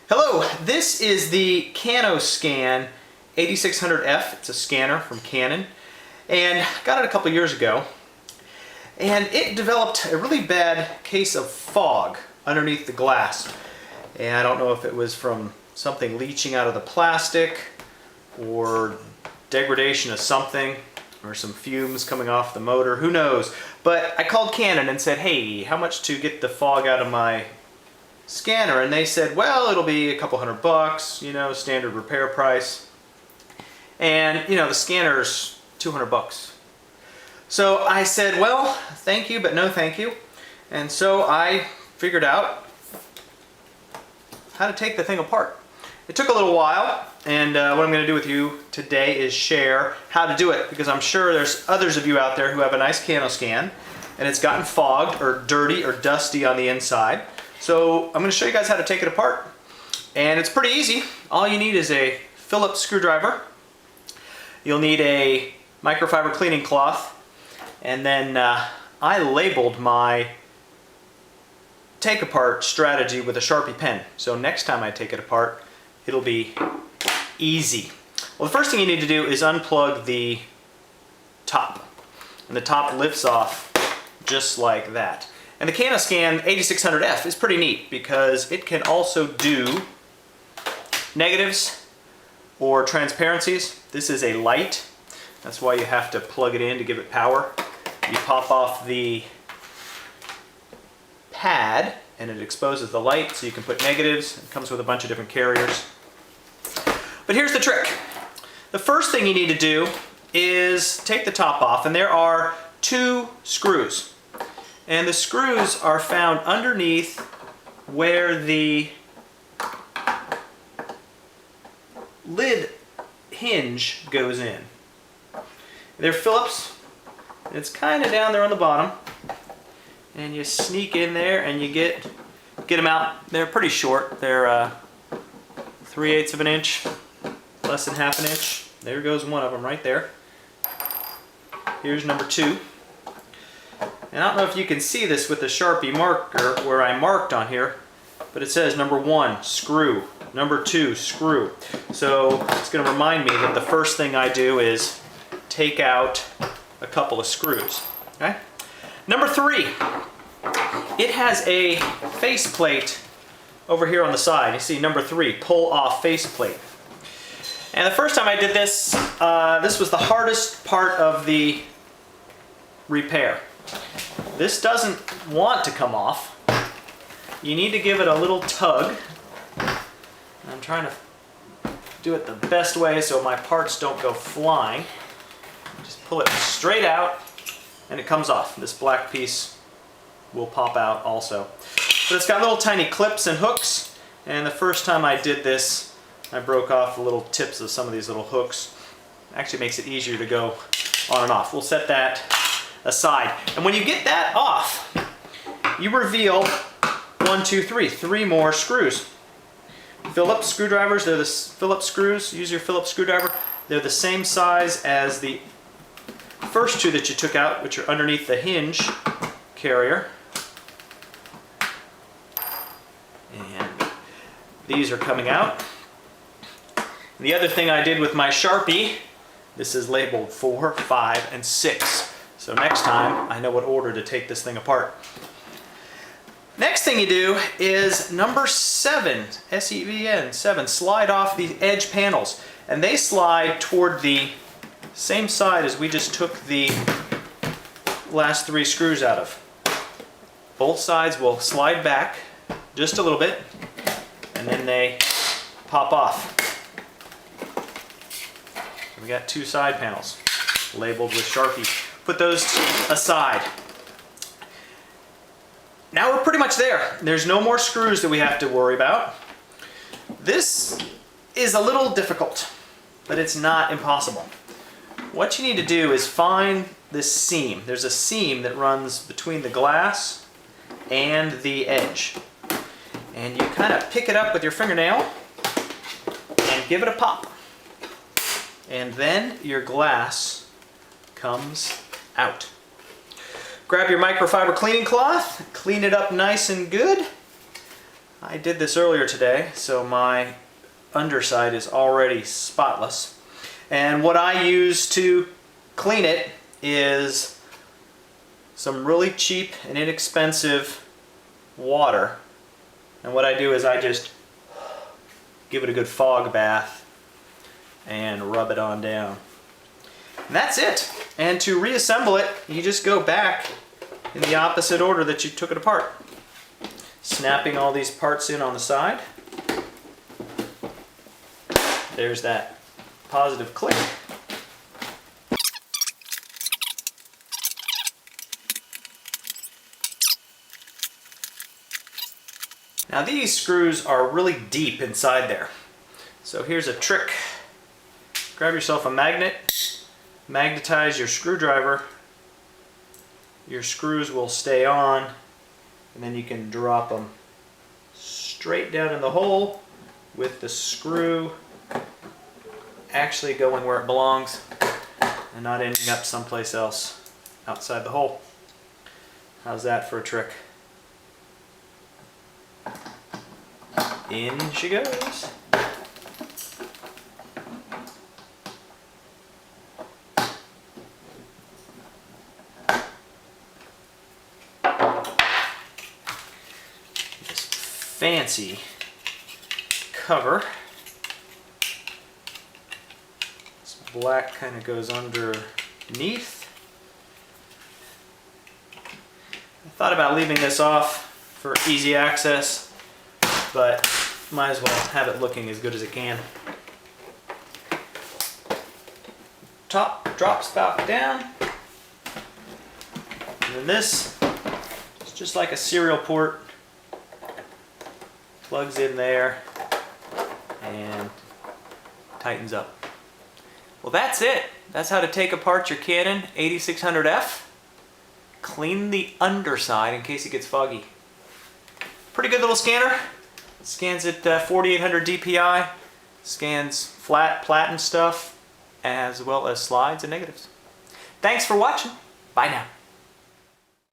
Hello, this is the Canoscan 8600F. It's a scanner from Canon, and got it a couple years ago. And it developed a really bad case of fog underneath the glass. And I don't know if it was from something leaching out of the plastic, or degradation of something, or some fumes coming off the motor, who knows. But I called Canon and said, hey, how much to get the fog out of my scanner? And they said, well, it'll be a couple $100, you know, standard repair price. And, you know, the scanner's $200. So I said, well, thank you, but no thank you. And so I figured out how to take the thing apart. It took a little while, and what I'm going to do with you today is share how to do it, because I'm sure there's others of you out there who have a nice Canoscan, and it's gotten fogged or dirty or dusty on the inside. So I'm going to show you guys how to take it apart, and it's pretty easy. All you need is a Phillips screwdriver. You'll need a microfiber cleaning cloth, and then I labeled my take apart strategy with a Sharpie pen. So next time I take it apart, it'll be easy. Well, the first thing you need to do is unplug the top, and the top lifts off just like that. And the Canoscan 8600F is pretty neat because it can also do negatives or transparencies. This is a light. That's why you have to plug it in to give it power. You pop off the pad and it exposes the light, so you can put negatives. It comes with a bunch of different carriers. But here's the trick. The first thing you need to do is take the top off, and there are 2 screws. And the screws are found underneath where the lid hinge goes in. They're Phillips. It's kind of down there on the bottom. And you sneak in there and you get them out. They're pretty short. They're 3/8 of an inch, less than half an inch. There goes one of them right there. Here's number 2. And I don't know if you can see this with the Sharpie marker where I marked on here, but it says number 1, screw, number 2, screw. So it's going to remind me that the first thing I do is take out a couple of screws. Okay? Number 3, it has a faceplate over here on the side. You see number 3, pull off faceplate. And the first time I did this, this was the hardest part of the repair. This doesn't want to come off. You need to give it a little tug. I'm trying to do it the best way so my parts don't go flying. Just pull it straight out and it comes off. This black piece will pop out also. But it's got little tiny clips and hooks, and the first time I did this, I broke off the little tips of some of these little hooks. Actually makes it easier to go on and off. We'll set that aside. And when you get that off, you reveal 1, 2, 3 more screws. Phillips screwdrivers, they're the Phillips screws. Use your Phillips screwdriver. They're the same size as the first 2 that you took out, which are underneath the hinge carrier. And these are coming out. And the other thing I did with my Sharpie, this is labeled 4, 5, and 6. So next time, I know what order to take this thing apart. Next thing you do is number 7, S-E-V-N, 7, slide off the edge panels. And they slide toward the same side as we just took the last 3 screws out of. Both sides will slide back just a little bit, and then they pop off. So we got 2 side panels labeled with Sharpie. Put those aside. Now we're pretty much there. There's no more screws that we have to worry about. This is a little difficult, but it's not impossible. What you need to do is find this seam. There's a seam that runs between the glass and the edge. And you kind of pick it up with your fingernail and give it a pop. And then your glass comes out. Grab your microfiber cleaning cloth, clean it up nice and good. I did this earlier today, so my underside is already spotless. And what I use to clean it is some really cheap and inexpensive water. And what I do is I just give it a good fog bath and rub it on down. And that's it. And to reassemble it, you just go back in the opposite order that you took it apart. Snapping all these parts in on the side. There's that positive click. Now these screws are really deep inside there. So here's a trick. Grab yourself a magnet, magnetize your screwdriver. Your screws will stay on, and then you can drop them straight down in the hole with the screw actually going where it belongs and not ending up someplace else outside the hole. How's that for a trick? In she goes. This fancy cover. This black kind of goes underneath. I thought about leaving this off for easy access, but might as well have it looking as good as it can. Top drop spout down. And then this is just like a serial port. Plugs in there and tightens up. Well, that's it. That's how to take apart your Canon 8600F. Clean the underside in case it gets foggy. Pretty good little scanner. Scans at 4800 DPI, scans flat platen stuff, as well as slides and negatives. Thanks for watching. Bye now.